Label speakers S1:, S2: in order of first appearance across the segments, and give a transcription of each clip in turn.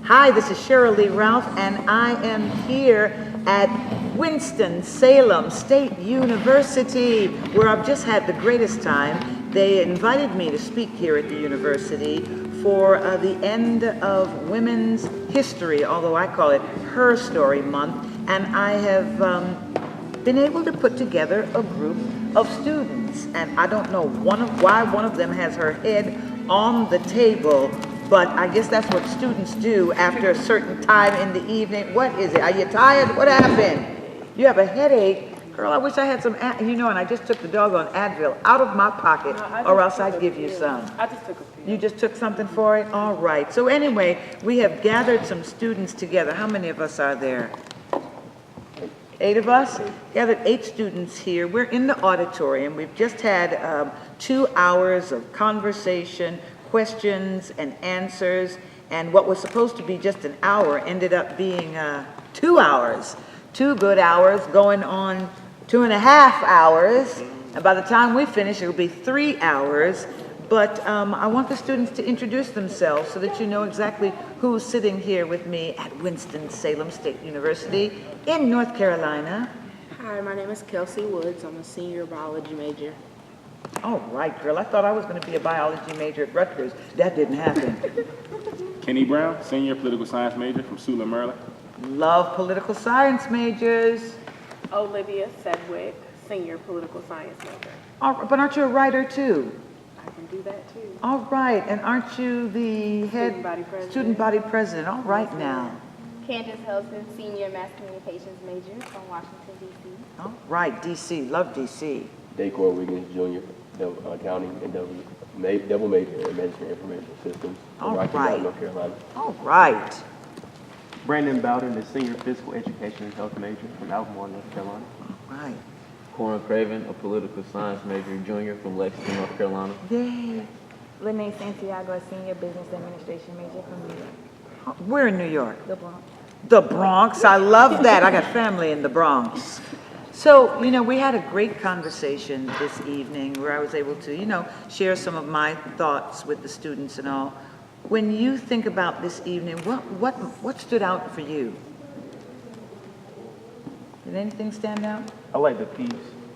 S1: Hi, this is Sheryl Lee Ralph, and I am here at Winston, Salem State University, where I've just had the greatest time. They invited me to speak here at the university for the end of Women's History, although I call it Her Story Month, and I have been able to put together a group of students, and I don't know why one of them has her head on the table, but I guess that's what students do after a certain time in the evening. What is it? Are you tired? What happened? You have a headache? Girl, I wish I had some, and I just took the doggone Advil out of my pocket, or else I'd give you some.
S2: I just took a few.
S1: You just took something for it? All right. So anyway, we have gathered some students together. How many of us are there? 8 of us? Gathered 8 students here. We're in the auditorium. We've just had 2 hours of conversation, questions and answers, and what was supposed to be just an hour ended up being 2 hours. 2 good hours going on 2.5 hours, and by the time we finish it'll be 3 hours. But I want the students to introduce themselves so that you know exactly who's sitting here with me at Winston-Salem State University in North Carolina.
S2: Hi, my name is Kelsey Woods. I'm a senior biology major.
S1: All right, girl. I thought I was going to be a biology major at Rutgers. That didn't happen.
S3: Kenny Brown, senior political science major from Salem, Maryland.
S1: Love political science majors.
S2: Olivia Sedgwick, senior political science major.
S1: But aren't you a writer too?
S2: I can do that too.
S1: All right, and aren't you the head student body president? All right now.
S4: Candace Helson, senior mass communications major from Washington, D.C.
S1: All right, D.C. Love D.C.
S5: Dacor Wiggins Jr., accounting and double major in management information systems from Rocky Mount, North Carolina.
S1: All right.
S6: Brandon Bowden, the senior physical education and health major from Albemarle, North Carolina.
S1: All right.
S7: Corin Craven, a political science major, junior from Lexington, North Carolina.
S1: Yay.
S4: Lene Santiago, a senior business administration major from New York.
S1: We're in New York.
S4: The Bronx.
S1: The Bronx. I love that. I got family in the Bronx. So, we had a great conversation this evening where I was able to, share some of my thoughts with the students and all. When you think about this evening, what stood out for you? Did anything stand out?
S6: I like the piece.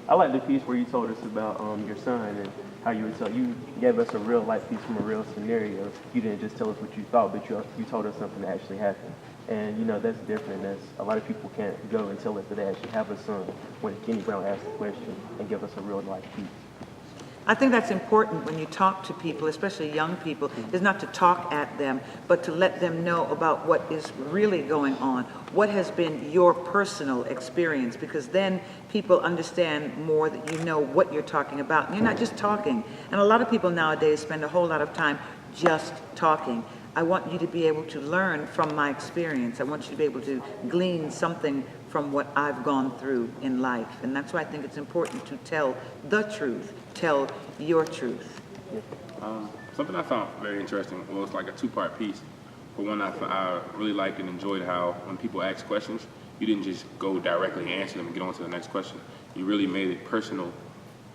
S6: I like the piece where you told us about your son and how you gave us a real life piece from a real scenario. You didn't just tell us what you thought, but you told us something that actually happened. And that's different. That's a lot of people can't go and tell us that they actually have a son when Kenny Brown asked the question and give us a real life piece.
S1: I think that's important when you talk to people, especially young people, is not to talk at them, but to let them know about what is really going on, what has been your personal experience, because then people understand more that you know what you're talking about. And you're not just talking. And a lot of people nowadays spend a whole lot of time just talking. I want you to be able to learn from my experience. I want you to be able to glean something from what I've gone through in life. And that's why I think it's important to tell the truth, tell your truth.
S3: Something I found very interesting, well, it's like a 2-part piece. For one, I really liked and enjoyed how when people ask questions, you didn't just go directly and answer them and get on to the next question. You really made it personal,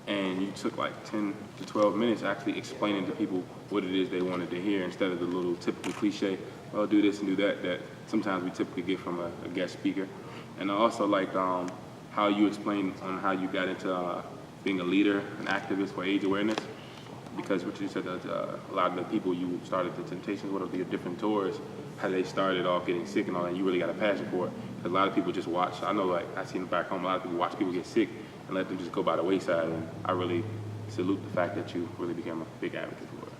S3: and you took like 10 to 12 minutes actually explaining to people what it is they wanted to hear instead of the little typical cliche, well, do this and do that sometimes we typically get from a guest speaker. And I also liked how you explained on how you got into being a leader, an activist for AIDS awareness, because what you said that a lot of the people you started the Temptations with, or the different tours, how they started off getting sick and all that, and you really got a passion for it. Because a lot of people just watch, I know like I seen it back home, a lot of people watch people get sick and let them just go by the wayside, and I really salute the fact that you really became a big advocate for it.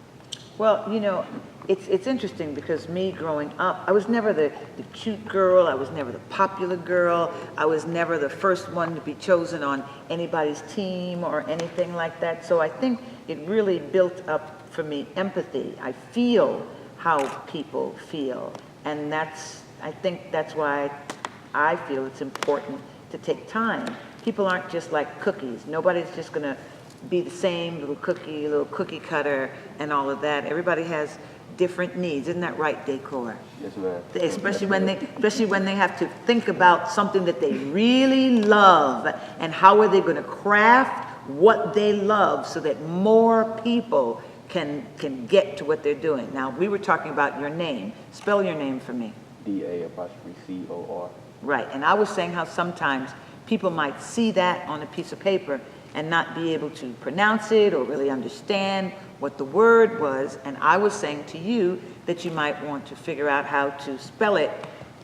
S1: Well, it's interesting because me growing up, I was never the cute girl, I was never the popular girl, I was never the first one to be chosen on anybody's team or anything like that. So I think it really built up for me empathy. I feel how people feel, and I think that's why I feel it's important to take time. People aren't just like cookies. Nobody's just gonna be the same little cookie cutter and all of that. Everybody has different needs. Isn't that right, Dacor?
S5: Yes, ma'am.
S1: Especially when they have to think about something that they really love, and how are they going to craft what they love so that more people can get to what they're doing. Now, we were talking about your name. Spell your name for me.
S5: DA''COR.
S1: Right, and I was saying how sometimes people might see that on a piece of paper and not be able to pronounce it or really understand what the word was, and I was saying to you that you might want to figure out how to spell it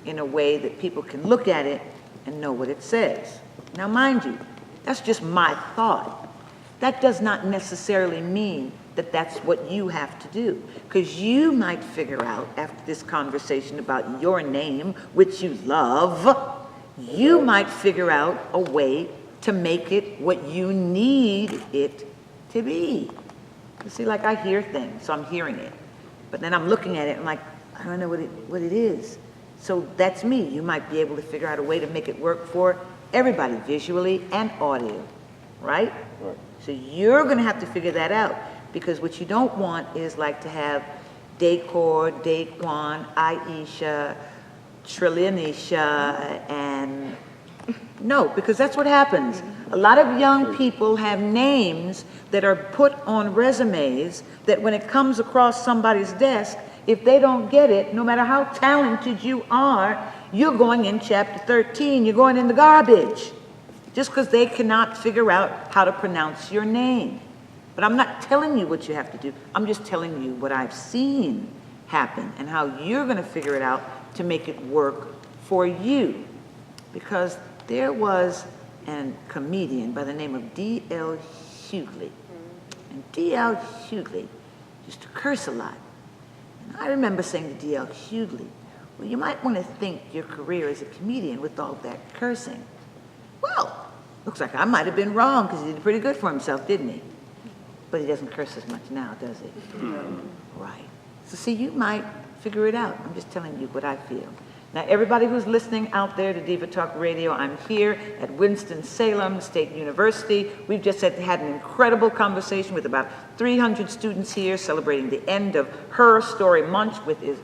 S1: in a way that people can look at it and know what it says. Now, mind you, that's just my thought. That does not necessarily mean that that's what you have to do, because you might figure out after this conversation about your name, which you love, you might figure out a way to make it what you need it to be. You see, like I hear things, so I'm hearing it, but then I'm looking at it and like, I don't know what it is. So that's me. You might be able to figure out a way to make it work for everybody, visually and audio, right?
S5: Right.
S1: So you're going to have to figure that out, because what you don't want is like to have Decor, Daquan, Aisha, Trilinisha, and no, because that's what happens. A lot of young people have names that are put on resumes that when it comes across somebody's desk, if they don't get it, no matter how talented you are, you're going in chapter 13, you're going in the garbage, just because they cannot figure out how to pronounce your name. But I'm not telling you what you have to do. I'm just telling you what I've seen happen and how you're going to figure it out to make it work for you. Because there was a comedian by the name of D.L. Hughley. And D.L. Hughley used to curse a lot. And I remember saying to D.L. Hughley, well, you might want to think your career as a comedian with all that cursing. Well, looks like I might have been wrong, because he did pretty good for himself, didn't he? But he doesn't curse as much now, does he? Right. So see, you might figure it out. I'm just telling you what I feel. Now, everybody who's listening out there to Diva Talk Radio, I'm here at Winston-Salem State University. We've just had an incredible conversation with about 300 students here celebrating the end of Her Story Month, which is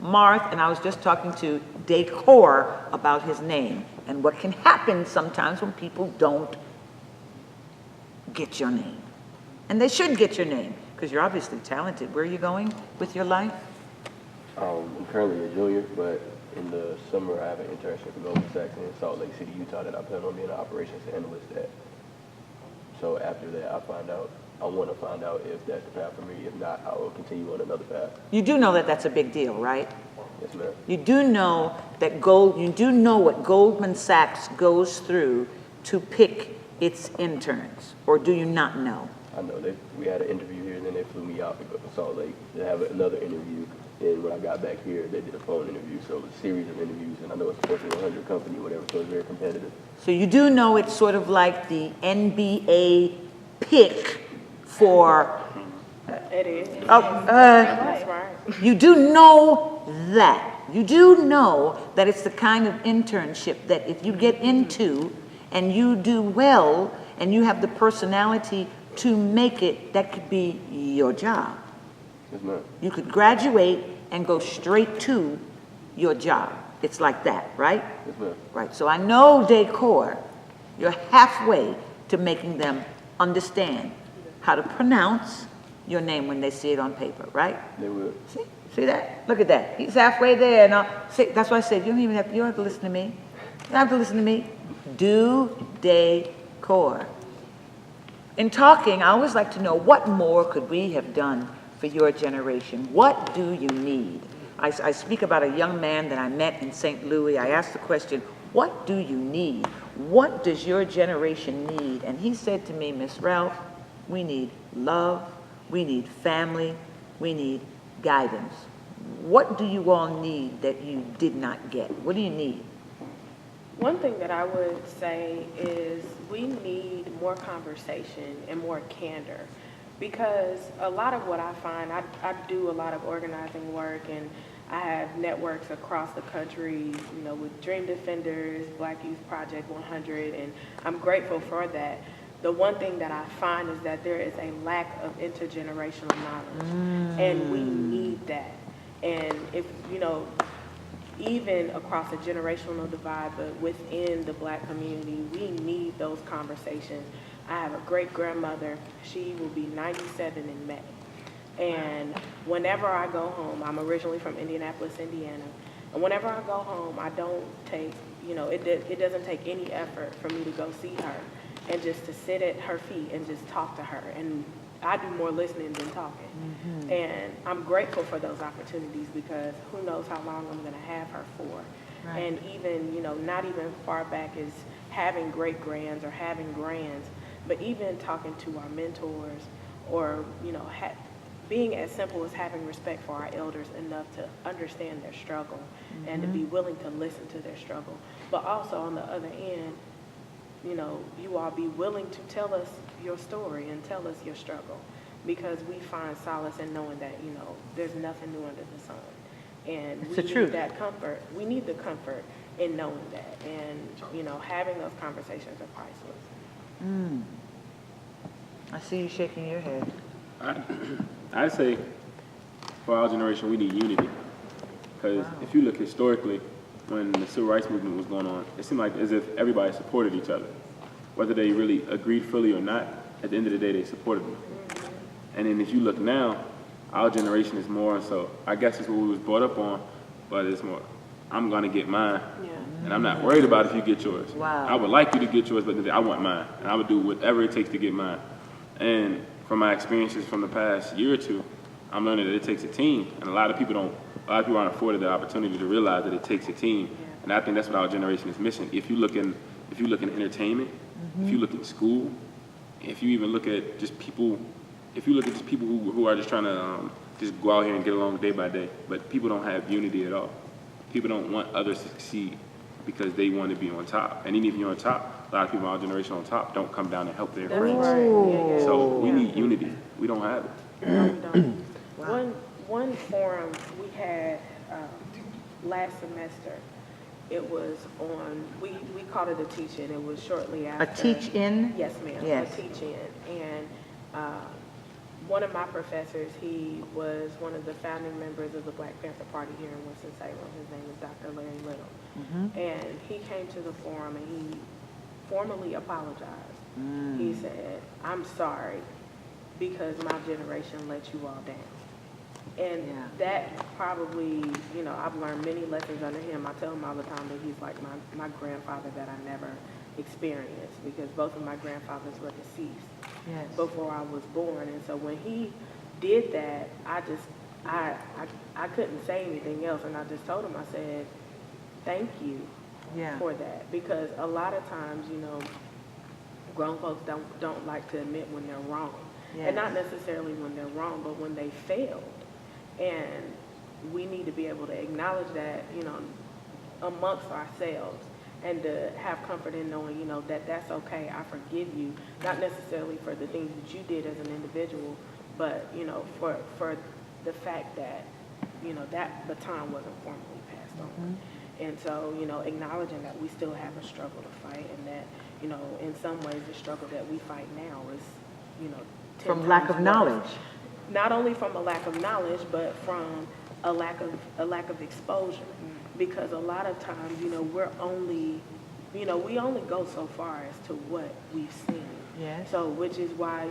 S1: Marth, and I was just talking to Decor about his name and what can happen sometimes when people don't get your name. And they should get your name, because you're obviously talented. Where are you going with your life?
S5: I'm currently a junior, but in the summer I have an internship for Goldman Sachs in Salt Lake City, Utah, that I plan on being an operations analyst at. So after that, I want to find out if that's the path for me. If not, I will continue on another path.
S1: You do know that that's a big deal, right?
S5: Yes, ma'am.
S1: You do know that you do know what Goldman Sachs goes through to pick its interns, or do you not know?
S5: I know we had an interview here, and then they flew me out to go to Salt Lake to have another interview. And when I got back here, they did a phone interview. So it was a series of interviews, and I know it's a Fortune 100 company, whatever, so it's very competitive.
S1: So you do know it's sort of like the NBA pick for...
S2: It is.
S1: That's right. You do know that. You do know that it's the kind of internship that if you get into and you do well and you have the personality to make it, that could be your job.
S5: Yes, ma'am.
S1: You could graduate and go straight to your job. It's like that, right?
S5: Yes, ma'am.
S1: Right. So I know, Decor, you're halfway to making them understand how to pronounce your name when they see it on paper, right?
S5: They will.
S1: See that? Look at that. He's halfway there. Now, see, that's why I said you don't have to listen to me. You don't have to listen to me. Do Decor. In talking, I always like to know, what more could we have done for your generation? What do you need? I speak about a young man that I met in St. Louis. I asked the question, what do you need? What does your generation need? And he said to me, Miss Ralph, we need love, we need family, we need guidance. What do you all need that you did not get? What do you need?
S2: One thing that I would say is we need more conversation and more candor, because a lot of what I find, I do a lot of organizing work, and I have networks across the country, with Dream Defenders, Black Youth Project 100, and I'm grateful for that. The one thing that I find is that there is a lack of intergenerational knowledge, and we need that. And if, even across a generational divide, but within the Black community, we need those conversations. I have a great-grandmother. She will be 97 in May. And whenever I go home, I'm originally from Indianapolis, Indiana, and whenever I go home, I don't take, it doesn't take any effort for me to go see her and just to sit at her feet and just talk to her. And I do more listening than talking. Mm-hmm. And I'm grateful for those opportunities because who knows how long I'm going to have her for. Right. And even, not even far back as having great-grands or having grands, but even talking to our mentors or, being as simple as having respect for our elders enough to understand their struggle and to be willing to listen to their struggle. But also on the other end, you all be willing to tell us your story and tell us your struggle because we find solace in knowing that, there's nothing new under the sun. And we need that comfort. We need the comfort in knowing that. And, having those conversations are priceless.
S1: I see you shaking your head.
S3: I'd say for our generation, we need unity. Because if you look historically, when the civil rights movement was going on, it seemed like as if everybody supported each other. Whether they really agreed fully or not, at the end of the day, they supported them. And then if you look now, our generation is more, so I guess it's what we was brought up on, but it's more, I'm going to get mine. Yeah. And I'm not worried about if you get yours. Wow. I would like you to get yours, but I want mine. And I would do whatever it takes to get mine. And from my experiences from the past year or two, I'm learning that it takes a team. And a lot of people aren't afforded the opportunity to realize that it takes a team. Yeah. And I think that's what our generation is missing. If you look in entertainment, if you look in school, if you even look at just people, if you look at just people who are just trying to just go out here and get along day by day, but people don't have unity at all. People don't want others to succeed because they want to be on top. And even if you're on top, a lot of people in our generation on top don't come down and help their friends.
S2: Right. Yeah.
S3: So we need unity. We don't have it.
S2: No, we don't. Wow. One forum we had last semester, it was on, we called it a teach-in. It was shortly after.
S1: A teach-in?
S2: Yes, ma'am.
S1: Yes.
S2: A teach-in. And one of my professors, he was one of the founding members of the Black Panther Party here in Winston-Salem. His name is Dr. Larry Little. Mm-hmm. And he came to the forum and he formally apologized. He said, I'm sorry because my generation let you all down. And that probably, I've learned many lessons under him. I tell him all the time that he's like my grandfather that I never experienced because both of my grandfathers were deceased before I was born. And so when he did that, I couldn't say anything else. And I just told him, I said, thank you for that. Because a lot of times, grown folks don't like to admit when they're wrong. Yes. And not necessarily when they're wrong, but when they failed. And we need to be able to acknowledge that, amongst ourselves and to have comfort in knowing, that that's okay. I forgive you, not necessarily for the things that you did as an individual, but, for the fact that, that baton wasn't formally passed on. Mm-hmm. And so, acknowledging that we still have a struggle to fight and that, in some ways the struggle that we fight now is,
S1: from lack of knowledge.
S2: Not only from a lack of knowledge, but from a lack of exposure. Because a lot of times, we're only, we only go so far as to what we've seen. Yes. So, which is why,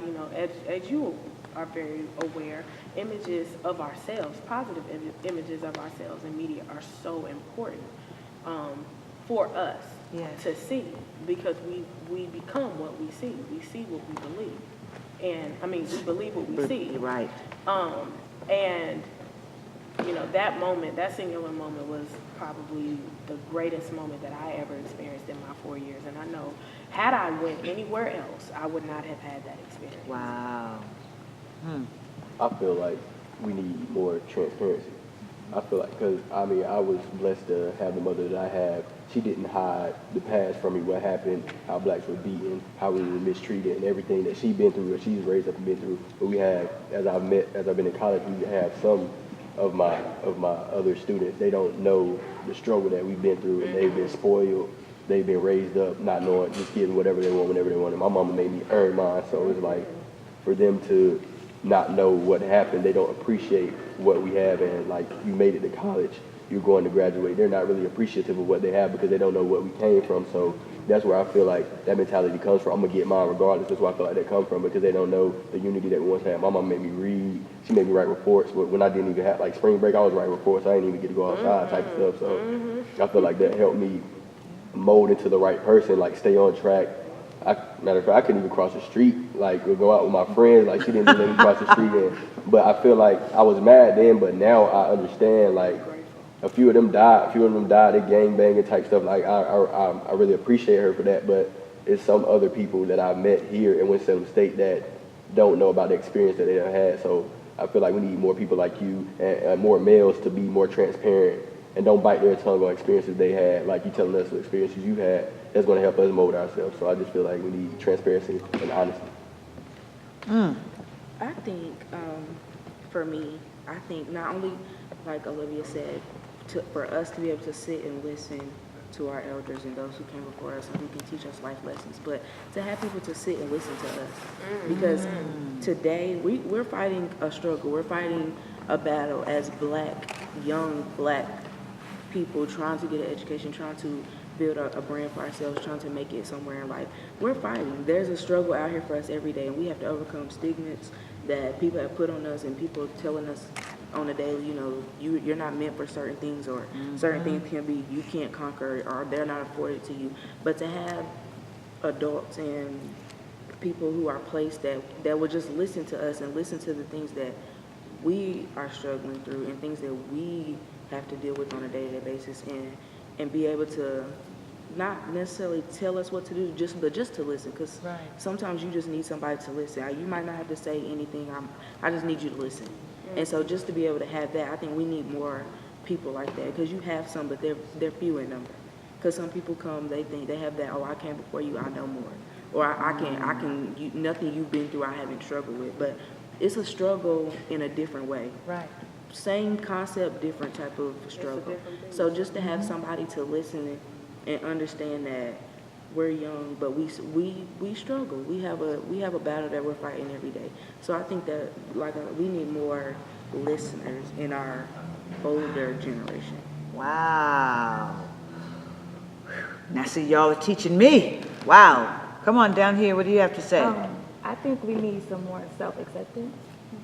S2: as you are very aware, images of ourselves, positive images of ourselves in media are so important for us to see, because we become what we see. We see what we believe. And we believe what we see. Right. And that moment, that singular moment was probably the greatest moment that I ever experienced in my 4 years. And I know, had I went anywhere else, I would not have had that experience.
S1: Wow.
S5: I feel like we need more transparency. I feel like, because, I was blessed to have the mother that I have. She didn't hide the past from me, what happened, how blacks were beaten, how we were mistreated, and everything that she's been through, or she's raised up and been through. But we have, as I've been in college, we have some of my other students. They don't know the struggle that we've been through, and they've been spoiled. They've been raised up not knowing, just getting whatever they want, whenever they want. And my mama made me earn mine, so it's like, for them to not know what happened, they don't appreciate what we have. And like, you made it to college, you're going to graduate, they're not really appreciative of what they have because they don't know what we came from. So that's where I feel like that mentality comes from. I'm gonna get mine regardless. That's where I feel like that comes from, because they don't know the unity that we once had. My mom made me read. She made me write reports. But when I didn't even have, like, spring break, I was writing reports. I didn't even get to go outside type of stuff. So I feel like that helped me mold into the right person, like stay on track. Matter of fact, I couldn't even cross the street, like, or go out with my friends. Like, she didn't even let me cross the street. But I feel like I was mad then, but now I understand, like, a few of them died, they gang banging type stuff. Like, I really appreciate her for that, but it's some other people that I met here in Winston State that don't know about the experience that they have had. So I feel like we need more people like you and more males to be more transparent and don't bite their tongue on experiences they had, like you telling us what experiences you had. That's going to help us mold ourselves. So I just feel like we need transparency and honesty.
S8: I think, for me, I think not only, like Olivia said, for us to be able to sit and listen to our elders and those who came before us and who can teach us life lessons, but to have people to sit and listen to us. Because today, we're fighting a struggle. We're fighting a battle as young black people trying to get an education, trying to build a brand for ourselves, trying to make it somewhere in life. We're fighting. There's a struggle out here for us every day, and we have to overcome stigmas that people have put on us and people telling us on a daily, you know, you're not meant for certain things, or certain things you can't conquer, or they're not afforded to you. But to have adults and people who are placed that will just listen to us and listen to the things that we are struggling through and things that we have to deal with on a day-to-day basis, and be able to not necessarily tell us what to do, but just to listen, because sometimes you just need somebody to listen. You might not have to say anything. I just need you to listen. And so just to be able to have that, I think we need more people like that, because you have some, but they're few in number. Because some people come, they think they have that, oh, I came before you, I know more. Or nothing you've been through I haven't struggled with. But it's a struggle in a different way.
S1: Right.
S8: Same concept, different type of struggle. So just to have somebody to listen and understand that we're young, but we struggle. We have a battle that we're fighting every day. So I think that we need more listeners in our older generation.
S1: Wow. Now see, y'all are teaching me. Wow. Come on down here. What do you have to say?
S4: I think we need some more self-acceptance,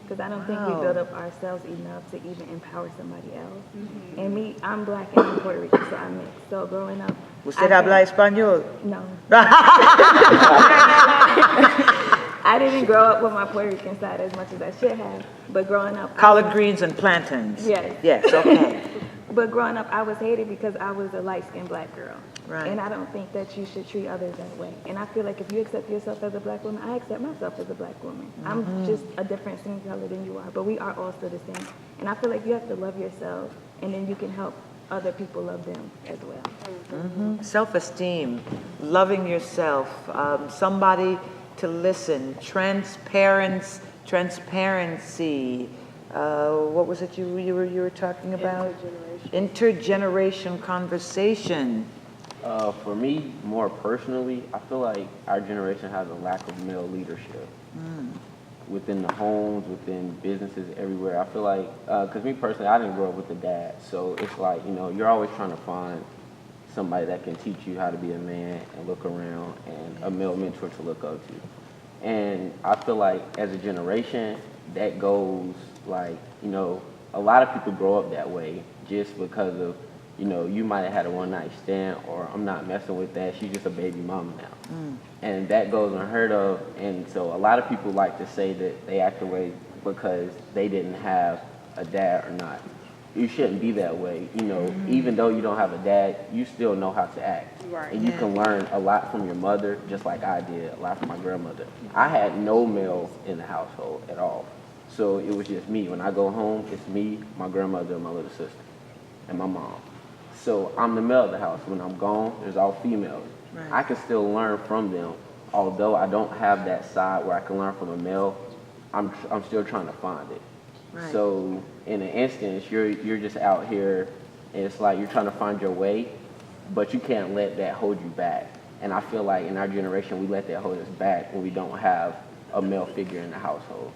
S4: because I don't think we build up ourselves enough to even empower somebody else. And I'm black and I'm Puerto Rican, so I'm mixed. So growing up,
S1: ¿Usted habla español?
S4: No. I didn't grow up with my Puerto Rican side as much as I should have, but growing up...
S1: Collard greens and plantains.
S4: Yes.
S1: Yes, okay.
S4: But growing up, I was hated because I was a light-skinned black girl.
S1: Right.
S4: And I don't think that you should treat others that way. And I feel like if you accept yourself as a black woman, I accept myself as a black woman. I'm just a different skin color than you are, but we are all still the same. And I feel like you have to love yourself, and then you can help other people love them as well.
S1: Self-esteem, loving yourself, somebody to listen, transparency. What was it you were talking about? Intergeneration conversation.
S6: For me, more personally, I feel like our generation has a lack of male leadership within the homes, within businesses, everywhere. I feel like, because me personally, I didn't grow up with a dad, so it's like, you know, you're always trying to find somebody that can teach you how to be a man and look around, and a male mentor to look up to. And I feel like as a generation, that goes like, you know, a lot of people grow up that way just because of, you know, you might have had a one-night stand, or I'm not messing with that, she's just a baby mama now. And that goes unheard of, and so a lot of people like to say that they act away because they didn't have a dad or not. You shouldn't be that way, you know, even though you don't have a dad, you still know how to act.
S2: Right.
S6: And you can learn a lot from your mother, just like I did, a lot from my grandmother. I had no male in the household at all. So it was just me. When I go home, it's me, my grandmother, and my little sister, and my mom. So I'm the male of the house. When I'm gone, there's all females. Right. I can still learn from them. Although I don't have that side where I can learn from a male, I'm still trying to find it. Right. So in an instance, you're just out here, and it's like you're trying to find your way, but you can't let that hold you back. And I feel like in our generation, we let that hold us back when we don't have a male figure in the household.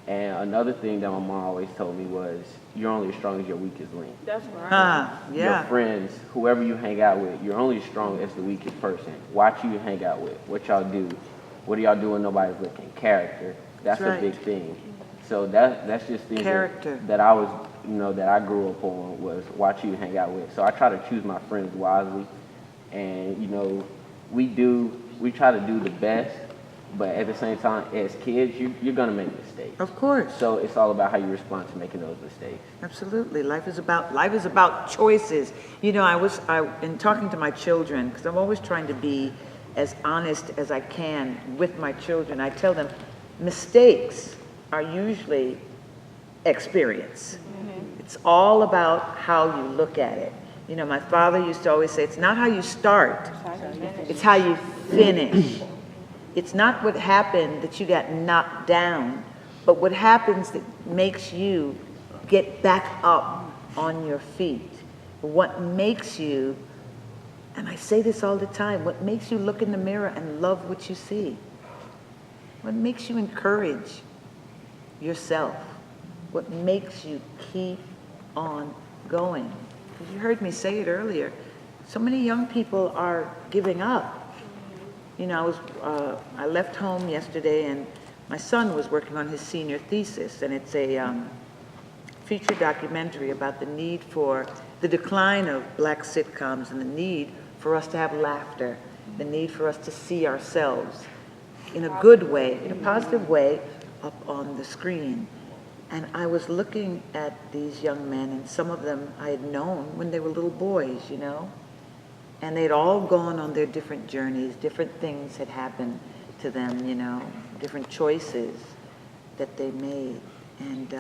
S6: And another thing that my mom always told me was, you're only as strong as your weakest link.
S2: That's right.
S6: Your
S1: Yeah.
S6: friends, whoever you hang out with, you're only as strong as the weakest person. Watch who you hang out with, what y'all do. What do y'all do when nobody's looking? Character. That's
S1: That's
S6: a
S1: right.
S6: big thing. So that's just things
S1: Character.
S6: that I was, that I grew up on, was watch who you hang out with. So I try to choose my friends wisely. And, we try to do the best, but at the same time, as kids, you're going to make mistakes.
S1: Of course.
S6: So it's all about how you respond to making those mistakes.
S1: Absolutely. Life is about choices. In talking to my children, because I'm always trying to be as honest as I can with my children, I tell them mistakes are usually experience. It's all about how you look at it. My father used to always say, it's not how you start, it's how you finish. It's not what happened that you got knocked down, but what happens that makes you get back up on your feet. What makes you, and I say this all the time, what makes you look in the mirror and love what you see? What makes you encourage yourself? What makes you keep on going? Because you heard me say it earlier, so many young people are giving up. I left home yesterday and my son was working on his senior thesis, and it's a feature documentary about the need for the decline of black sitcoms and the need for us to have laughter, the need for us to see ourselves in a good way, in a positive way, up on the screen. And I was looking at these young men, and some of them I had known when they were little boys, and they'd all gone on their different journeys, different things had happened to them, different choices that they made. And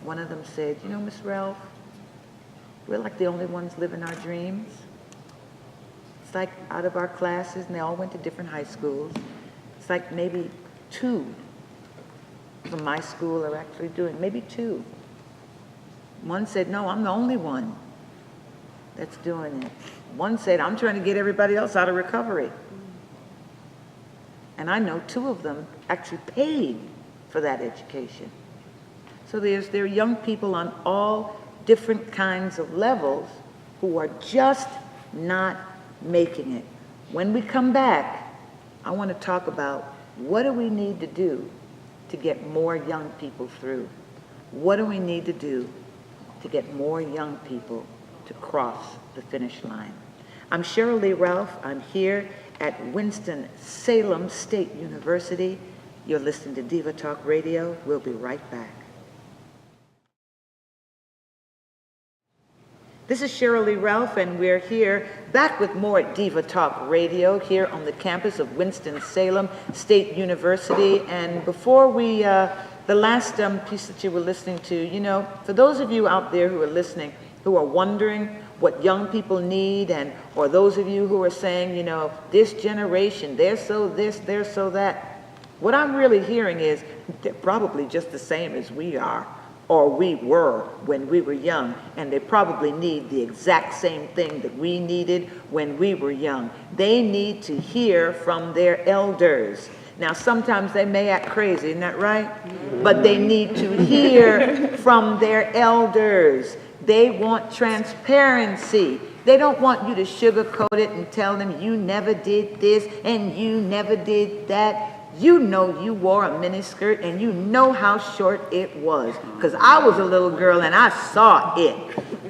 S1: one of them said, Miss Ralph, we're like the only ones living our dreams. It's like out of our classes, and they all went to different high schools, it's like maybe 2 from my school are actually doing, maybe 2. One said, no, I'm the only one that's doing it. One said, I'm trying to get everybody else out of recovery. And I know 2 of them actually paid for that education. So there are young people on all different kinds of levels who are just not making it. When we come back, I want to talk about what do we need to do to get more young people through? What do we need to do to get more young people to cross the finish line? I'm Sheryl Lee Ralph. I'm here at Winston-Salem State University. You're listening to Diva Talk Radio. We'll be right back. This is Sheryl Lee Ralph, and we're here back with more at Diva Talk Radio here on the campus of Winston-Salem State University. And before we, the last piece that you were listening to, for those of you out there who are listening, who are wondering what young people need, or those of you who are saying, this generation, they're so this, they're so that, what I'm really hearing is they're probably just the same as we are, or we were when we were young, and they probably need the exact same thing that we needed when we were young. They need to hear from their elders. Now, sometimes they may act crazy, isn't that right? But they need to hear from their elders. They want transparency. They don't want you to sugarcoat it and tell them you never did this and you never did that. You know you wore a miniskirt and you know how short it was. Because I was a little girl and I saw it.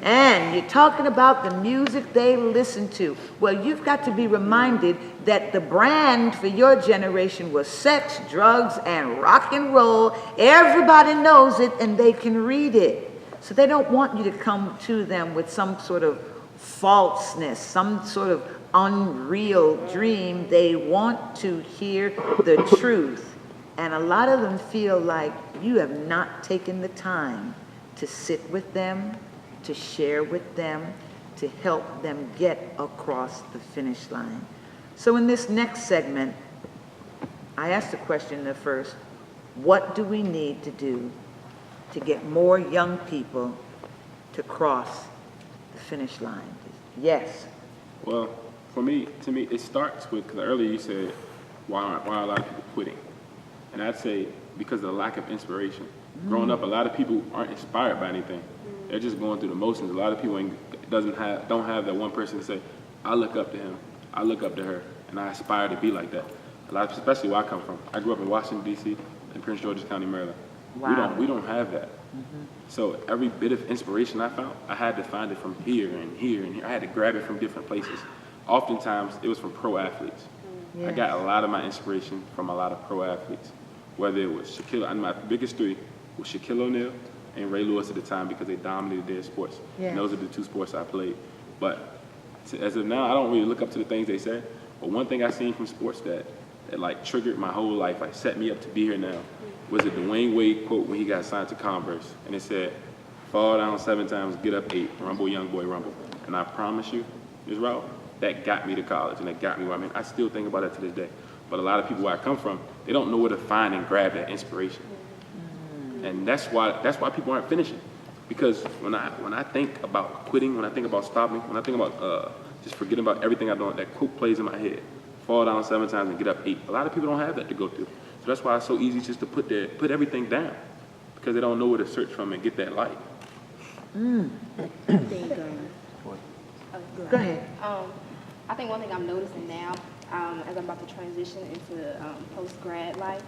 S1: And you're talking about the music they listen to. Well, you've got to be reminded that the brand for your generation was sex, drugs, and rock and roll. Everybody knows it and they can read it. So they don't want you to come to them with some sort of falseness, some sort of unreal dream. They want to hear the truth. And a lot of them feel like you have not taken the time to sit with them, to share with them, to help them get across the finish line. So in this next segment, I asked the question at first, what do we need to do to get more young people to cross the finish line? Yes.
S3: Well, to me, it starts with, because earlier you said, why are a lot of people quitting? And I'd say because of the lack of inspiration. Growing up, a lot of people aren't inspired by anything. They're just going through the motions. A lot of people don't have that one person to say, I look up to him, I look up to her, and I aspire to be like that. A lot, especially where I come from. I grew up in Washington, D.C., in Prince George's County, Maryland.
S1: Wow.
S3: We don't have that. So every bit of inspiration I found, I had to find it from here and here and here. I had to grab it from different places. Oftentimes, it was from pro athletes.
S1: Yes.
S3: I got a lot of my inspiration from a lot of pro athletes. Whether it was Shaquille, and my biggest three was Shaquille O'Neal and Ray Lewis at the time because they dominated their sports.
S1: Yes.
S3: And those are the two sports I played. But as of now, I don't really look up to the things they say. But one thing I seen from sports that like triggered my whole life, like set me up to be here now, was a Dwayne Wade quote when he got signed to Converse. And it said, fall down 7 times, get up 8, rumble, young boy, rumble. And I promise you, Ms. Rao, that got me to college and that got me where I'm in. I still think about it to this day. But a lot of people where I come from, they don't know where to find and grab that inspiration. And that's why people aren't finishing. Because when I think about quitting, when I think about stopping, when I think about just forgetting about everything I've done, that quote plays in my head. Fall down 7 times and get up 8. A lot of people don't have that to go through. So that's why it's so easy just to put everything down, because they don't know where to search from and get that light.
S8: I think,
S1: Go ahead.
S9: I think one thing I'm noticing now, as I'm about to transition into post-grad life,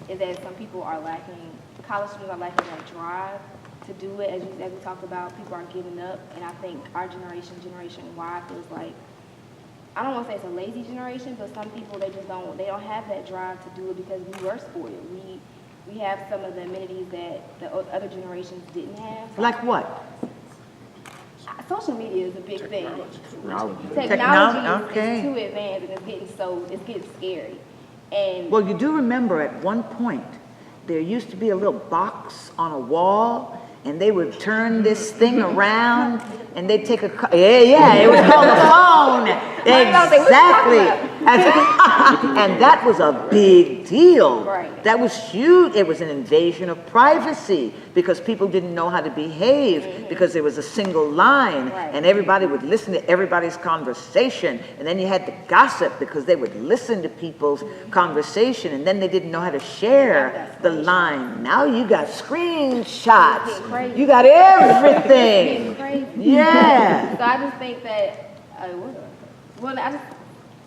S9: is that some people are lacking, college students are lacking that drive to do it. As we talked about, people are giving up, and I think our generation Y, feels like, I don't want to say it's a lazy generation, but some people, they don't have that drive to do it because we were spoiled. We have some of the amenities that the other generations didn't have.
S1: Like what?
S9: Social media is a big thing.
S1: Technology,
S9: Technology
S1: okay.
S9: is too advanced, and it's getting scary. And
S1: Well, you do remember at one point, there used to be a little box on a wall, and they would turn this thing around, and they'd take it was called a phone. Exactly. And that was a big deal.
S9: Right.
S1: That was huge. It was an invasion of privacy because people didn't know how to behave because there was a single line,
S9: Right.
S1: and everybody would listen to everybody's conversation, and then you had to gossip because they would listen to people's conversation, and then they didn't know how to share the line. Now you got screenshots.
S9: crazy.
S1: You got everything.
S9: It's crazy.
S1: Yeah.
S9: So I just think that,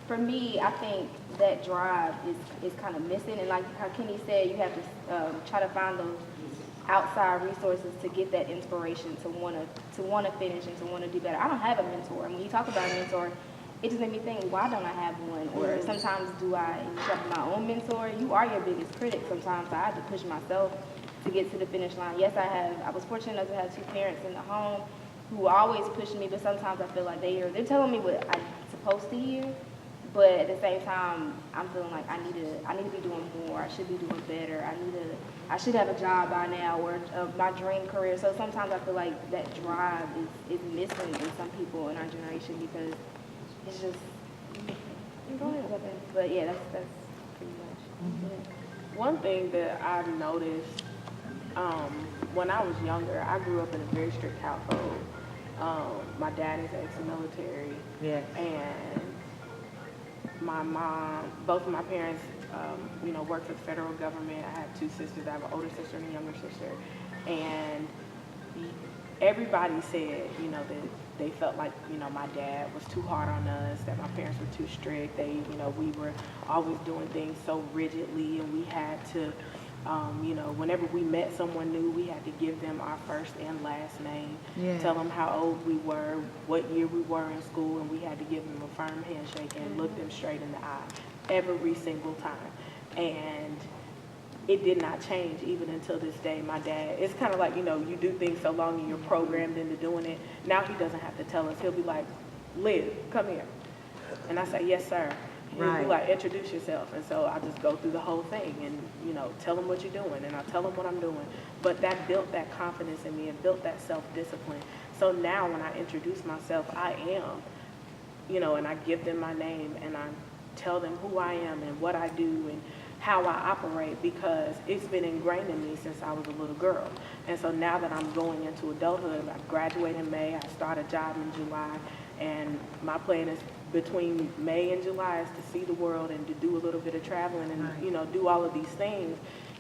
S9: for me, I think that drive is kind of missing. And like how Kenny said, you have to try to find those outside resources to get that inspiration to want to finish and to want to do better. I don't have a mentor. And when you talk about a mentor, it just made me think, why don't I have one? Or sometimes do I accept my own mentor? You are your biggest critic. Sometimes I have to push myself to get to the finish line. Yes, I was fortunate enough to have 2 parents in the home who always push me, but sometimes I feel like they're telling me what I'm supposed to hear, but at the same time, I'm feeling like I need to be doing more. I should be doing better. I should have a job by now, or my dream career. So sometimes I feel like that drive is missing in some people in our generation because it's just. Go ahead, but yeah, that's pretty much.
S2: One thing that I've noticed when I was younger, I grew up in a very strict household. My dad is ex-military,
S1: Yes.
S2: and my mom, both of my parents, worked for the federal government. I have 2 sisters. I have an older sister and a younger sister, and everybody said, that they felt like, my dad was too hard on us, that my parents were too strict. We were always doing things so rigidly, and we had to, whenever we met someone new, we had to give them our first and last name, tell them how old we were, what year we were in school, and we had to give them a firm handshake and look them straight in the eye every single time. And it did not change even until this day. My dad, it's kind of like, you do things so long and you're programmed into doing it. Now he doesn't have to tell us. He'll be like, Liv, come here. And I say, yes, sir. And he'll be like, introduce yourself. And so I just go through the whole thing and, tell him what you're doing. And I tell him what I'm doing. But that built that confidence in me and built that self-discipline. So now when I introduce myself, I am, and I give them my name and I tell them who I am and what I do and how I operate, because it's been ingrained in me since I was a little girl. And so now that I'm going into adulthood, I graduate in May, I start a job in July, and my plan is between May and July is to see the world and to do a little bit of traveling and, you know, do all of these things,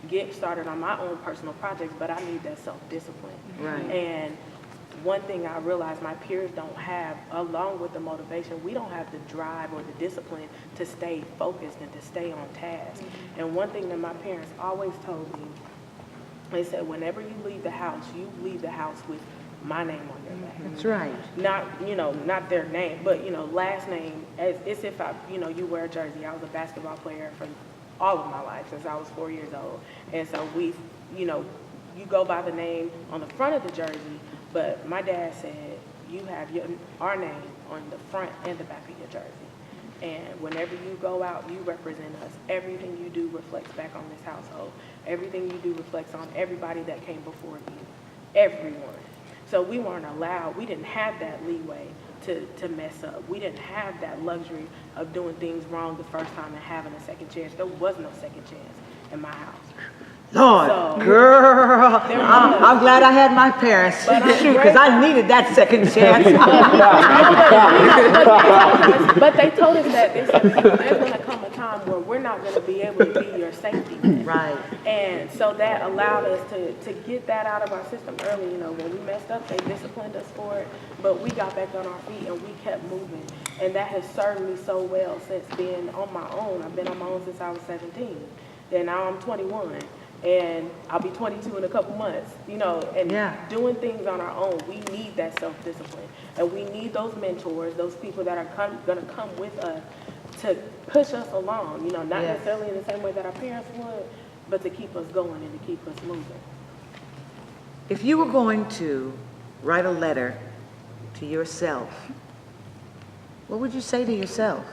S2: get started on my own personal projects, but I need that self-discipline.
S1: Right.
S2: And one thing I realize my peers don't have, along with the motivation, we don't have the drive or the discipline to stay focused and to stay on task. And one thing that my parents always told me, they said, whenever you leave the house with my name on your back.
S1: That's right.
S2: Not, you know, not their name, but, you know, last name, as if I, you know, you wear a jersey. I was a basketball player for all of my life since I was 4 years old. And so we, you know, you go by the name on the front of the jersey, but my dad said, you have our name on the front and the back of your jersey. And whenever you go out, you represent us. Everything you do reflects back on this household. Everything you do reflects on everybody that came before you. Everyone. So we weren't allowed, we didn't have that leeway to mess up. We didn't have that luxury of doing things wrong the first time and having a second chance. There was no second chance in my house.
S1: Lord,
S2: So,
S1: girl, I'm glad I had my parents, because I needed that second chance.
S2: But they told us that they said, there's going to come a time where we're not going to be able to be your safety net.
S1: Right.
S2: And so that allowed us to get that out of our system early. You know, when we messed up, they disciplined us for it, but we got back on our feet and we kept moving. And that has served me so well since being on my own. I've been on my own since I was 17. And now I'm 21. And I'll be 22 in a couple months, you know, and doing things on our own, we need that self-discipline. And we need those mentors, those people that are going to come with us to push us along, you know, not necessarily in the same way that our parents would, but to keep us going and to keep us moving.
S1: If you were going to write a letter to yourself, what would you say to yourself?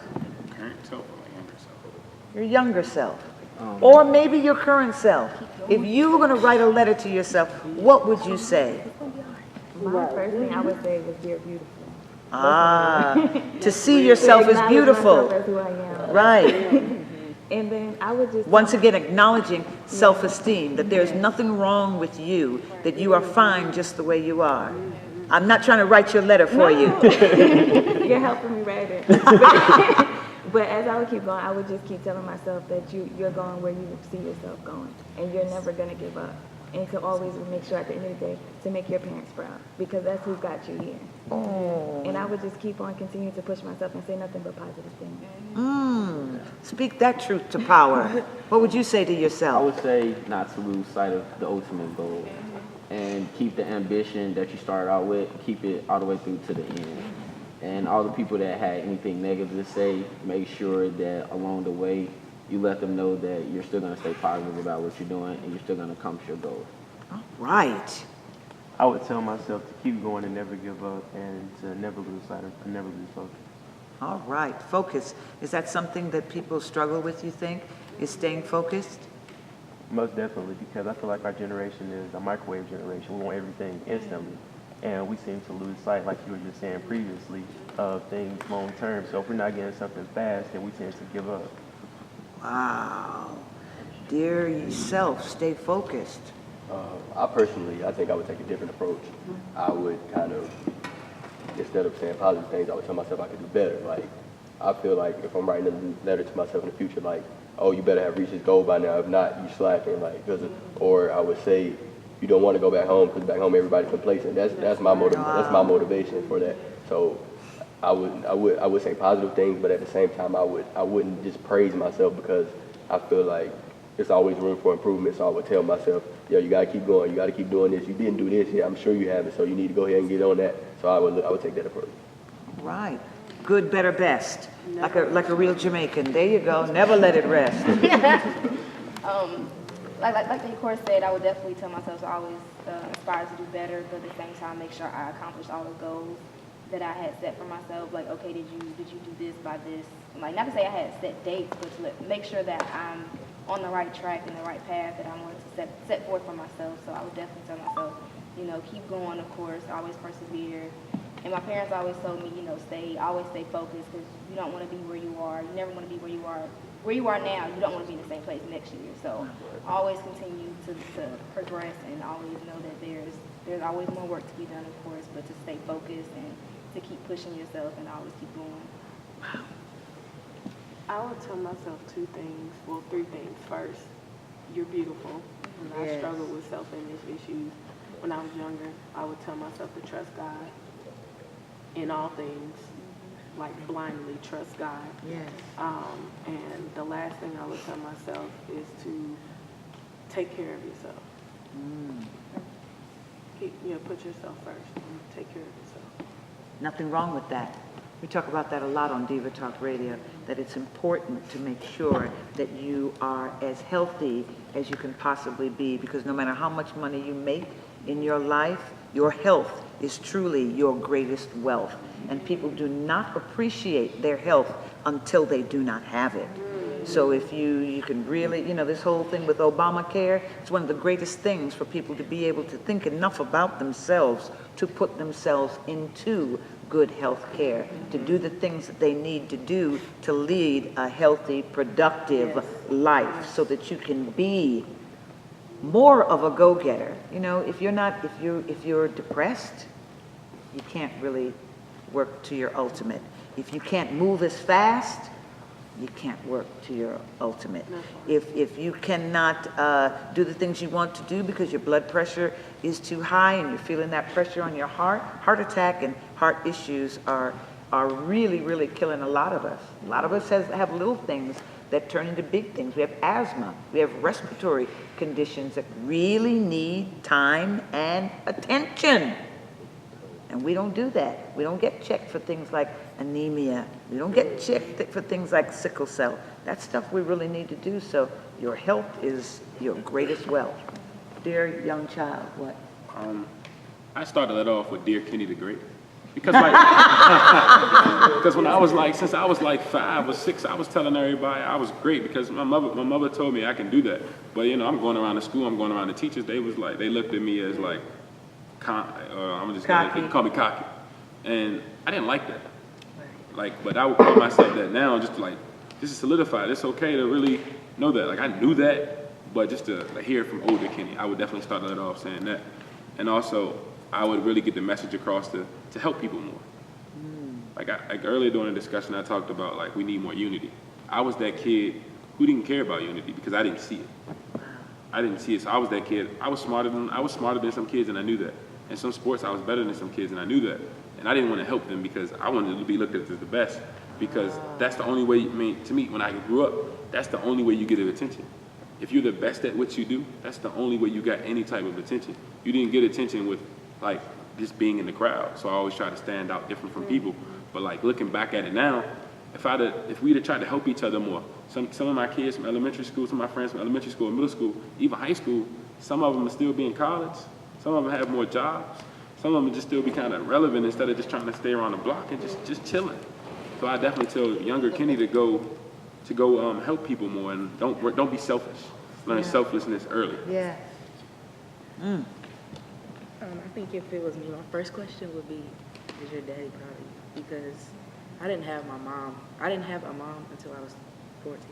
S3: Current self or my younger self?
S1: Your younger self. Or maybe your current self. If you were going to write a letter to yourself, what would you say?
S4: My first thing I would say was, "Dear beautiful."
S1: To see yourself as beautiful.
S4: Myself as who I am.
S1: Right.
S4: And then I would just
S1: Once again, acknowledging self-esteem, that there's nothing wrong with you, that you are fine just the way you are. I'm not trying to write your letter for you.
S4: You're helping me write it. But as I would keep going, I would just keep telling myself that you're going where you see yourself going, and you're never going to give up. And to always make sure at the end of the day to make your parents proud, because that's who got you here. Oh. And I would just keep on continuing to push myself and say nothing but positive things.
S1: Speak that truth to power. What would you say to
S7: I
S1: yourself?
S7: would say not to lose sight of the ultimate goal and keep the ambition that you started out with, keep it all the way through to the end. And all the people that had anything negative to say, make sure that along the way you let them know that you're still going to stay positive about what you're doing and you're still going to accomplish your goals.
S1: Right.
S6: I would tell myself to keep going and never give up and to never lose sight of, never lose focus.
S1: All right. Focus. Is that something that people struggle with, you think? Is staying focused?
S6: Most definitely, because I feel like our generation is a microwave generation. We want everything instantly. And we seem to lose sight, like you were just saying previously, of things long term. So if we're not getting something fast, then we tend to give up.
S1: Wow. Dear yourself, stay focused.
S5: I think I would take a different approach. I would kind of, instead of saying positive things, I would tell myself I could do better. Like, I feel like if I'm writing a letter to myself in the future, like, oh, you better have reached this goal by now. If not, you slacking. Like, or I would say, you don't want to go back home because back home everybody's complacent. That's my motivation for that. So I would say positive things, but at the same time I wouldn't just praise myself, because I feel like there's always room for improvement. So I would tell myself, yo, you gotta keep going, you gotta keep doing this. You didn't do this yet, I'm sure you haven't, so you need to go ahead and get on that. So I would take that approach.
S1: Right. Good, better, best. Like a real Jamaican. There you go. Never let it rest.
S9: Like the course said, I would definitely tell myself to always aspire to do better, but at the same time make sure I accomplish all the goals that I had set for myself. Like, okay, did you do this by this? Like, not to say I had set dates, but to make sure that I'm on the right track and the right path that I wanted to set forth for myself. So I would definitely tell myself, you know, keep going, of course, always persevere. And my parents always told me, you know, always stay focused, because you don't want to be where you are. You never want to be where you are. Where you are now, you don't want to be in the same place next year. So always continue to progress, and always know that there's always more work to be done, of course, but to stay focused and to keep pushing yourself and always keep going.
S2: I would tell myself two things, well, three things. First, you're beautiful. And I struggled with self-image issues when I was younger. I would tell myself to trust God in all things, like blindly trust God.
S1: Yes.
S2: And the last thing I would tell myself is to take care of yourself. Put yourself first and take care of yourself.
S1: Nothing wrong with that. We talk about that a lot on Diva Talk Radio, that it's important to make sure that you are as healthy as you can possibly be, because no matter how much money you make in your life, your health is truly your greatest wealth. And people do not appreciate their health until they do not have it. So if you can really, this whole thing with Obamacare, it's one of the greatest things for people to be able to think enough about themselves to put themselves into good health care, to do the things that they need to do to lead a healthy, productive life, so that you can be more of a go-getter. If you're depressed, you can't really work to your ultimate. If you can't move as fast, you can't work to your ultimate. If you cannot do the things you want to do because your blood pressure is too high and you're feeling that pressure on your heart attack and heart issues are really, really killing a lot of us. A lot of us have little things that turn into big things. We have asthma, we have respiratory conditions that really need time and attention. And we don't do that. We don't get checked for things like anemia. We don't get checked for things like sickle cell. That's stuff we really need to do. So your health is your greatest wealth. Dear young child, what?
S3: I started that off with Dear Kenny the Great. Because because when I was since I was 5 or 6, I was telling everybody I was great because my mother told me I can do that. But I'm going around the school, I'm going around the teachers, they looked at me as I'm just
S1: cocky.
S3: They call me cocky, and I didn't like that. But I would call myself that now, just to solidify. It's okay to really know that. I knew that, but just to hear it from older Kenny, I would definitely start that off saying that, and also I would really get the message across to help people more. Earlier during the discussion, I talked about we need more unity. I was that kid who didn't care about unity because I didn't see it. So I was that kid. I was smarter than some kids, and I knew that. In some sports, I was better than some kids, and I knew that. And I didn't want to help them because I wanted to be looked at as the best. Because that's the only way. To me, when I grew up, that's the only way you get attention. If you're the best at what you do, that's the only way you got any type of attention. You didn't get attention with just being in the crowd. So I always try to stand out different from people. But looking back at it now, if we'd have tried to help each other more, some of my kids from elementary school, some of my friends from elementary school, middle school, even high school, some of them are still be in college. Some of them have more jobs. Some of them just still be kind of relevant instead of just trying to stay around the block and just chilling. So I definitely tell younger Kenny to go help people more and don't be selfish. Learn selflessness early.
S1: Yeah.
S8: I think if it was me, my first question would be, is your daddy proud of you? Because I didn't have my mom. I didn't have a mom until I was 14.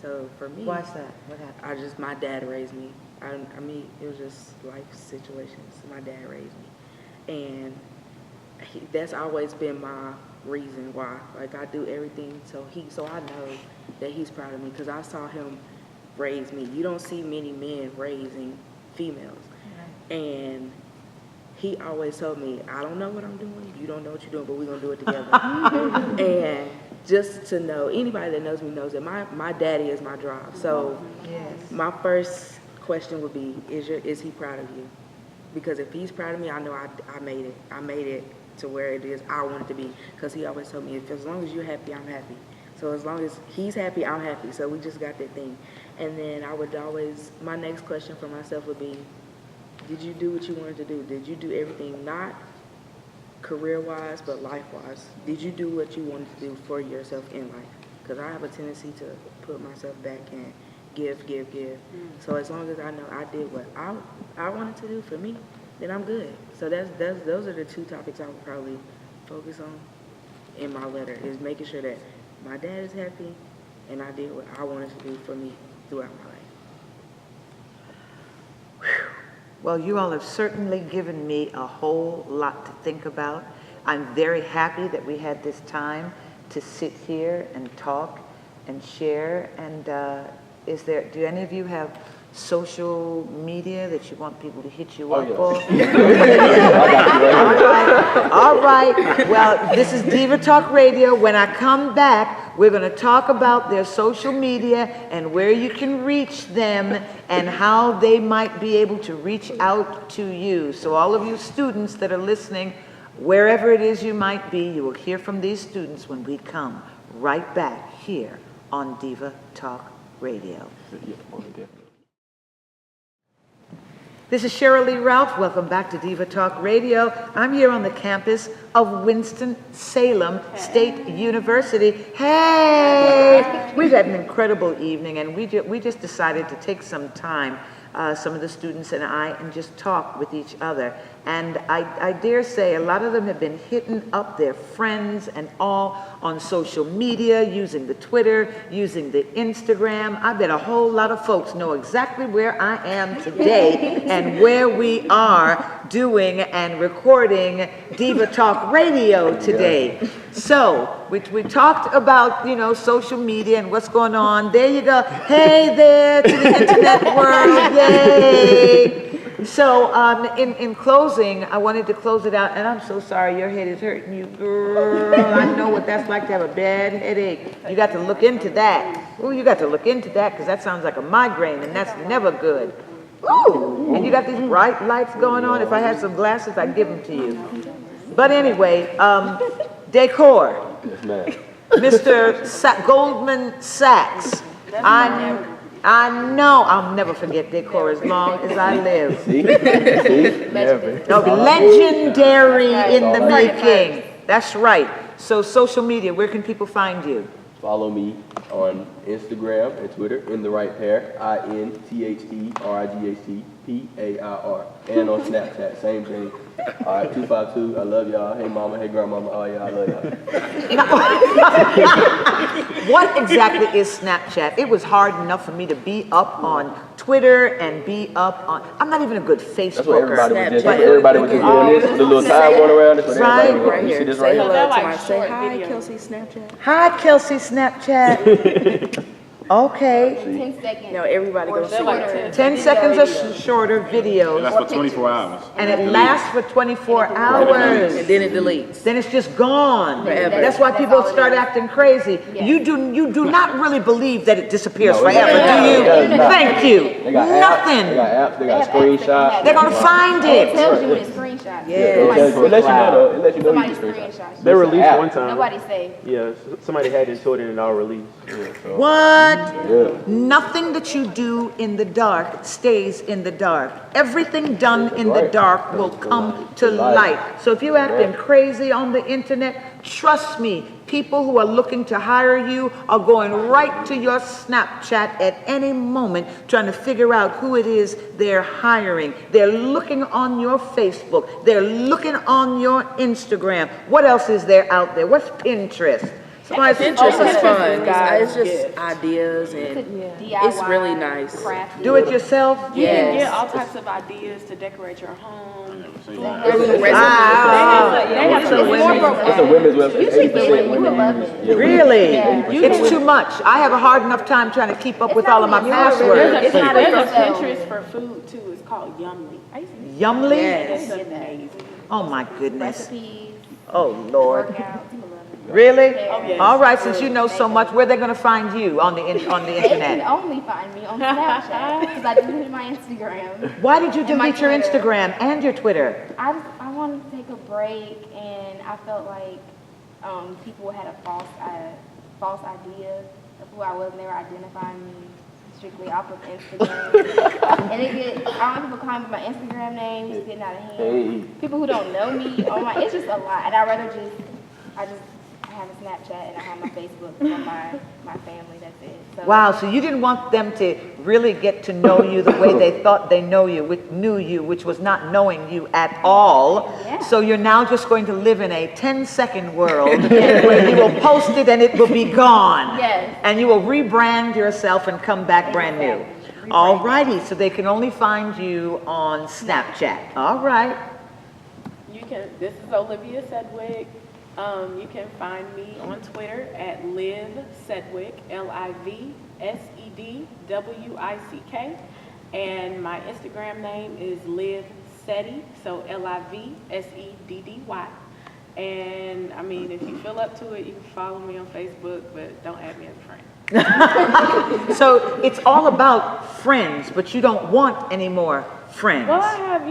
S8: So for me,
S1: Why's that? What happened?
S8: my dad raised me. I mean, it was just life situations. My dad raised me. And that's always been my reason why. I do everything so I know that he's proud of me because I saw him raise me. You don't see many men raising females. And he always told me, I don't know what I'm doing, you don't know what you're doing, but we're going to do it together. And just to know, anybody that knows me knows that my daddy is my drive. So my first question would be, is he proud of you? Because if he's proud of me, I know I made it. I made it to where it is I want it to be. Because he always told me, as long as you're happy, I'm happy. So as long as he's happy, I'm happy. So we just got that thing. And then my next question for myself would be, did you do what you wanted to do? Did you do everything, not career-wise, but life-wise? Did you do what you wanted to do for yourself in life? Because I have a tendency to put myself back and give. So as long as I know I did what I wanted to do for me, then I'm good. So those are the two topics I would probably focus on in my letter, is making sure that my dad is happy and I did what I wanted to do for me throughout my life.
S1: Well, you all have certainly given me a whole lot to think about. I'm very happy that we had this time to sit here and talk and share. And do any of you have social media that you want people to hit you up for? All right. Well, this is Diva Talk Radio. When I come back, we're going to talk about their social media and where you can reach them and how they might be able to reach out to you. So all of you students that are listening, wherever it is you might be, you will hear from these students when we come right back here on Diva Talk Radio. This is Sheryl Lee Ralph. Welcome back to Diva Talk Radio. I'm here on the campus of Winston-Salem State University. Hey! We've had an incredible evening, and we just decided to take some time, some of the students and I, and just talk with each other. And I dare say a lot of them have been hitting up their friends and all on social media, using the Twitter, using the Instagram. I bet a whole lot of folks know exactly where I am today and where we are doing and recording Diva Talk Radio today. So we talked about, social media and what's going on. There you go. Hey there to the internet world. Yay! So in closing, I wanted to close it out, and I'm so sorry your head is hurting you, girl. I know what that's like to have a bad headache. You got to look into that. Ooh, you got to look into that, because that sounds like a migraine, and that's never good. Ooh, and you got these bright lights going on. If I had some glasses, I'd give them to you. But anyway, decor.
S5: Yes, ma'am.
S1: Mr. Goldman Sachs. I know I'll never forget decor as long as I live.
S5: See?
S1: No, legendary in the making. That's right. So social media, where can people find you?
S5: Follow me on Instagram and Twitter, in the right pair, INTHERIGHTPAIR. And on Snapchat, same thing. All right, 252, I love y'all. Hey mama, hey grandmama, oh yeah, I love y'all.
S1: What exactly is Snapchat? It was hard enough for me to be up on Twitter and be up on, I'm not even a good Facebooker.
S5: That's what everybody was just doing this, the little time going around. That's what everybody was doing. You see this right here?
S8: Say hi, Kelsey Snapchat.
S1: Hi, Kelsey Snapchat. Okay.
S9: 10 seconds.
S8: No, everybody goes shorter.
S1: 10 seconds or shorter videos.
S3: That's for 24 hours.
S1: And it lasts for 24 hours.
S8: And then it deletes.
S1: Then it's just gone.
S8: Forever.
S1: That's why people start acting crazy.
S9: Yes.
S1: You do not really believe that it disappears
S5: No,
S1: forever, do you?
S5: does not.
S1: Thank you.
S5: They got
S1: Nothing.
S5: apps, they got apps, they got screenshots.
S1: They're gonna find
S9: It
S1: it.
S9: tells you when it's screenshots.
S5: It lets you know though. It lets you know you
S9: Somebody's
S5: can screenshot.
S9: screenshots.
S6: They released one time.
S9: Nobody's safe.
S6: Yeah, somebody had it sorted and all released.
S1: What?
S5: Yeah.
S1: Nothing that you do in the dark stays in the dark. Everything done in the dark will come to light. So if you're acting crazy on the internet, trust me, people who are looking to hire you are going right to your Snapchat at any moment trying to figure out who it is they're hiring. They're looking on your Facebook. They're looking on your Instagram. What else is there out there? What's Pinterest?
S8: Pinterest is fun. It's just ideas and
S9: DIY,
S8: it's really nice.
S9: crafty.
S1: Do it yourself?
S2: You can
S8: Yes.
S2: get all types of ideas to decorate your home.
S1: Wow.
S9: It's more for
S5: It's a women's website.
S9: Usually women
S5: 80%
S9: would love
S5: use.
S9: it.
S5: Yeah,
S1: Really?
S9: Yeah.
S1: It's too much. I have a hard enough time trying to keep up with all of my passwords.
S2: There's
S9: It's
S2: a
S9: not
S2: Pinterest for food too. It's called Yumly. I used to use
S1: Yumly?
S2: it. It's amazing.
S1: Oh my goodness.
S9: Recipes,
S1: Oh Lord.
S9: workouts.
S1: Really?
S2: Oh, yes.
S1: All right, since you know so much, where are they going to find you on the
S9: They can
S1: internet?
S9: only find me on Snapchat because I deleted my Instagram.
S1: Why did you
S9: And my
S1: delete your
S9: Twitter.
S1: Instagram and your Twitter?
S9: I wanted to take a break, and I felt like people had a false idea of who I was, and they were identifying me strictly off of Instagram. And I don't know, people calling me my Instagram name, it's getting out of hand.
S5: Hey.
S9: People who don't know me, it's just a lot. And I'd rather I have a Snapchat and I have my Facebook for my family, that's it. So,
S1: Wow, so you didn't want them to really get to know you the way they thought they knew you, which was not knowing you at all.
S9: Yeah.
S1: So you're now just going to live in a 10-second world where you will post it and it will be gone.
S9: Yes.
S1: And you will rebrand yourself and come back brand new. All righty, so they can only find you on Snapchat. All right.
S2: You can. This is Olivia Sedgwick. You can find me on Twitter at Liv Sedwick, LIVSEDWICK, and my Instagram name is Liv Seddy, so LIVSEDDY. And I mean, if you feel up to it, you can follow me on Facebook, but don't add me as a friend.
S1: So it's all about friends, but you don't want any more friends.
S2: Well, I have,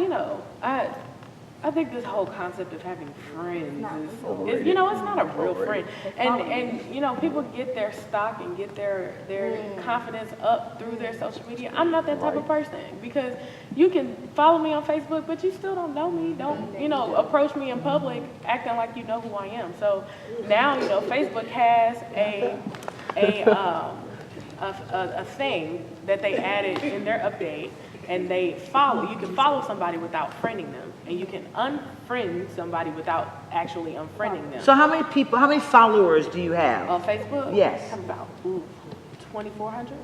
S2: I think this whole concept of having friends is it's not a real friend. And people get their stock and get their confidence up through their social media. I'm not that type of person, because you can follow me on Facebook, but you still don't know me. Don't, approach me in public acting like you know who I am. So now, Facebook has a thing that they added in their update, and you can follow somebody without friending them, and you can unfriend somebody without actually unfriending them.
S1: So how many followers do you have?
S2: On Facebook?
S1: Yes.
S2: I have about 2,400.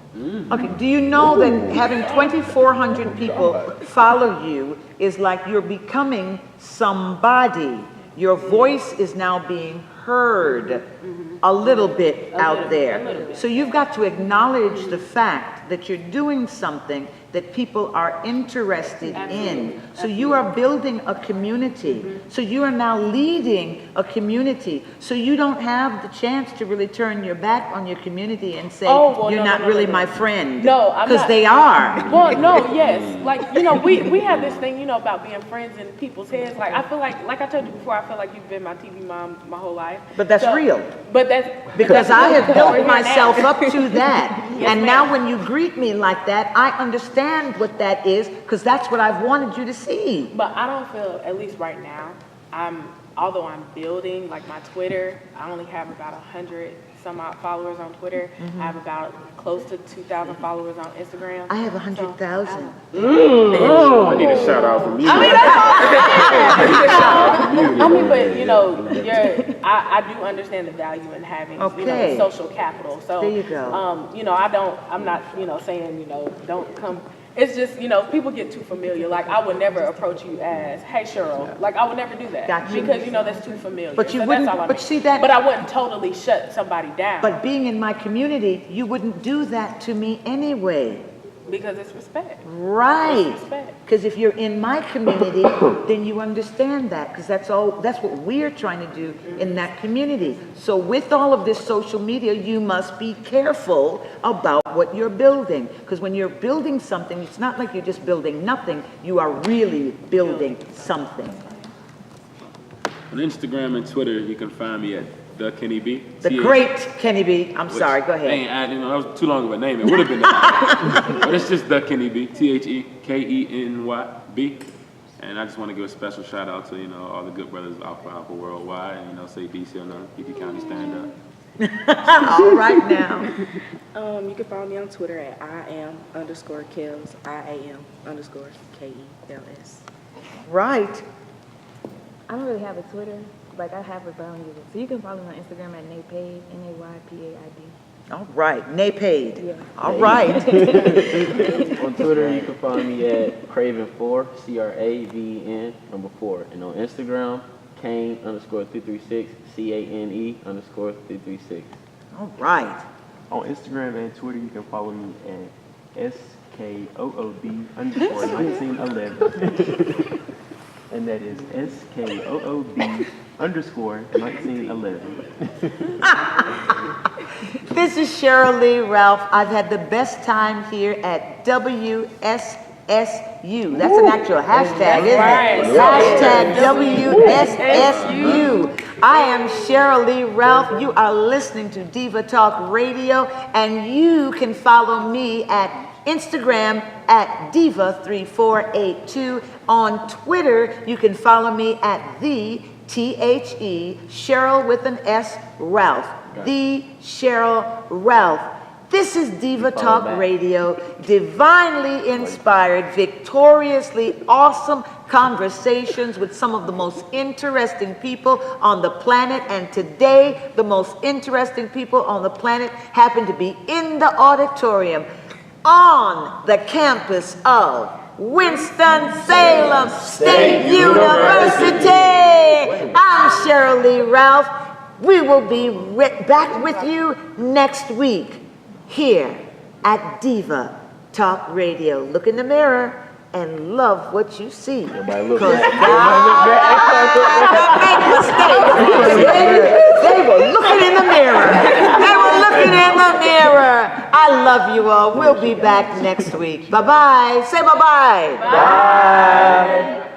S1: Okay, do you know that having 2,400 people follow you is like you're becoming somebody? Your voice is now being heard a little bit out there. So you've got to acknowledge the fact that you're doing something that people are interested in. So you are building a community. So you are now leading a community. So you don't have the chance to really turn your back on your community and say, you're not really my friend.
S2: No, I'm not.
S1: Because they are.
S2: Well, no, yes. Like, we have this thing, about being friends in people's heads. Like, I feel like I told you before, I feel like you've been my TV mom my whole life.
S1: But that's real.
S2: But that's...
S1: Because I have built myself up to that.
S2: Yes,
S1: and
S2: ma'am.
S1: now when you greet me like that, I understand what that is, because that's what I've wanted you to see.
S2: But I don't feel, at least right now, although I'm building, like my Twitter, I only have about 100 some odd followers on Twitter. I have about close to 2,000 followers on Instagram.
S1: I have 100,000.
S3: I need a shout out from you.
S2: But I do understand the value in having, social capital. So
S1: there you go.
S2: I'm not, saying, don't come. It's just, people get too familiar. Like, I would never approach you as, hey, Sheryl. Like, I would never do that.
S1: Gotcha.
S2: Because, that's too familiar.
S1: But you
S2: so
S1: wouldn't,
S2: that's all I
S1: but
S2: mean.
S1: see that.
S2: But I wouldn't totally shut somebody down.
S1: But being in my community, you wouldn't do that to me anyway.
S2: Because it's respect.
S1: Right.
S2: It's respect.
S1: Because if you're in my community, then you understand that, because that's what we're trying to do in that community. So with all of this social media, you must be careful about what you're building, because when you're building something, it's not like you're just building nothing, you are really building something.
S3: On Instagram and Twitter, you can find me at The Kenny B.
S1: The great Kenny B. I'm sorry, go ahead.
S3: That was too long of a name. It would have been that. But it's just The Kenny B. TheKennyB. And I just want to give a special shout out to, all the good brothers of Alpha Worldwide. And, say DC on the PG County Stand Up.
S1: All right now.
S8: You can follow me on Twitter at IAM_Kels, IAM_KELS.
S1: Right.
S4: I don't really have a Twitter. Like, I have it, but I don't use it. So you can follow me on Instagram at Naypaid, Naypaid.
S1: All right, Naypaid.
S4: Yeah.
S1: All right.
S7: On Twitter, you can find me at Craven4, CRAVEN, number 4. And on Instagram, Kane_336, CANE_336.
S1: All right.
S6: On Instagram and Twitter, you can follow me at SKOOB_1911. And that is SKOOB_1911.
S1: This is Sheryl Lee Ralph. I've had the best time here at WSSU. That's an actual hashtag, isn't it? Hashtag WSSU. I am Sheryl Lee Ralph. You are listening to Diva Talk Radio, and you can follow me at Instagram at Diva3482. On Twitter, you can follow me at THE Sheryl with an S Ralph. The Sheryl Ralph. This is Diva Talk Radio, divinely inspired, victoriously awesome conversations with some of the most interesting people on the planet. And today, the most interesting people on the planet happen to be in the auditorium on the campus of Winston-Salem State University. Hey, I'm Sheryl Lee Ralph. We will be back with you next week here at Diva Talk Radio. Look in the mirror and love what you see.
S5: Everybody look
S1: 'Cause
S5: back.
S1: make a mistake. They were looking in the mirror. They were looking in the mirror. I love you all. We'll be back next week. Bye-bye. Say bye-bye. Bye.